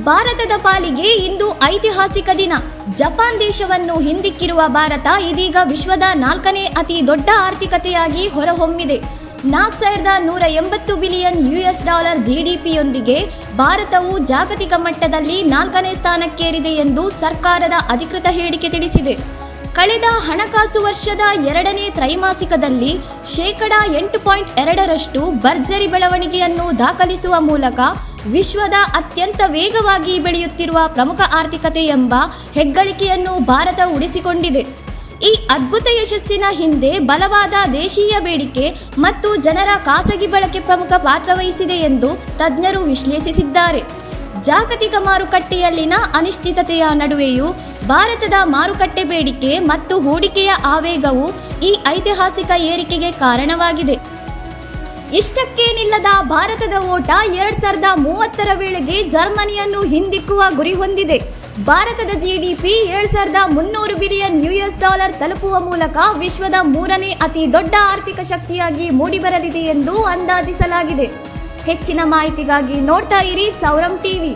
ಭಾರತದ ಪಾಲಿಗೆ ಇಂದು ಐತಿಹಾಸಿಕ ದಿನ. ಜಪಾನ್ ದೇಶವನ್ನು ಹಿಂದಿಕ್ಕಿರುವ ಭಾರತ ಇದೀಗ ವಿಶ್ವದ 4ನೇ ಅತಿ ದೊಡ್ಡ ಆರ್ಥಿಕತೆಯಾಗಿ ಹೊರಹೊಮ್ಮಿದೆ. 4180 ಬಿಲಿಯನ್ US$ GDPಯೊಂದಿಗೆ ಭಾರತವು ಜಾಗತಿಕ ಮಟ್ಟದಲ್ಲಿ 4ನೇ ಸ್ಥಾನಕ್ಕೇರಿದೆ ಎಂದು ಸರ್ಕಾರದ ಅಧಿಕೃತ ಹೇಳಿಕೆ ತಿಳಿಸಿದೆ. ಕಳೆದ ಹಣಕಾಸು ವರ್ಷದ 2ನೇ ತ್ರೈಮಾಸಿಕದಲ್ಲಿ 8.2% ಭರ್ಜರಿ ಬೆಳವಣಿಗೆಯನ್ನು ದಾಖಲಿಸುವ ಮೂಲಕ ವಿಶ್ವದ ಅತ್ಯಂತ ವೇಗವಾಗಿ ಬೆಳೆಯುತ್ತಿರುವ ಪ್ರಮುಖ ಆರ್ಥಿಕತೆ ಎಂಬ ಹೆಗ್ಗಳಿಕೆಯನ್ನು ಭಾರತ ಉಳಿಸಿಕೊಂಡಿದೆ. ಈ ಅದ್ಭುತ ಯಶಸ್ಸಿನ ಹಿಂದೆ ಬಲವಾದ ದೇಶೀಯ ಬೇಡಿಕೆ ಮತ್ತು ಜನರ ಖಾಸಗಿ ಬಳಕೆ ಪ್ರಮುಖ ಪಾತ್ರ ವಹಿಸಿದೆ ಎಂದು ತಜ್ಞರು ವಿಶ್ಲೇಷಿಸಿದ್ದಾರೆ. ಜಾಗತಿಕ ಮಾರುಕಟ್ಟೆಯಲ್ಲಿನ ಅನಿಶ್ಚಿತತೆಯ ನಡುವೆಯೂ ಭಾರತದ ಮಾರುಕಟ್ಟೆ ಬೇಡಿಕೆ ಮತ್ತು ಹೂಡಿಕೆಯ ಆವೇಗವು ಈ ಐತಿಹಾಸಿಕ ಏರಿಕೆಗೆ ಕಾರಣವಾಗಿದೆ. ಇಷ್ಟಕ್ಕೆ ನಿಲ್ಲದ ಭಾರತದ ಓಟ 2030ರ ವೇಳೆಗೆ ಜರ್ಮನಿಯನ್ನು ಹಿಂದಿಕ್ಕುವ ಗುರಿ ಹೊಂದಿದೆ. ಭಾರತದ GDP 7300 ಬಿಲಿಯನ್ US$ ತಲುಪುವ ಮೂಲಕ ವಿಶ್ವದ 3ನೇ ಅತಿ ದೊಡ್ಡ ಆರ್ಥಿಕ ಶಕ್ತಿಯಾಗಿ ಮೂಡಿಬರಲಿದೆ ಎಂದು ಅಂದಾಜಿಸಲಾಗಿದೆ. ಹೆಚ್ಚಿನ ಮಾಹಿತಿಗಾಗಿ ನೋಡ್ತಾ ಇರಿ ಸೌರಂ ಟಿವಿ.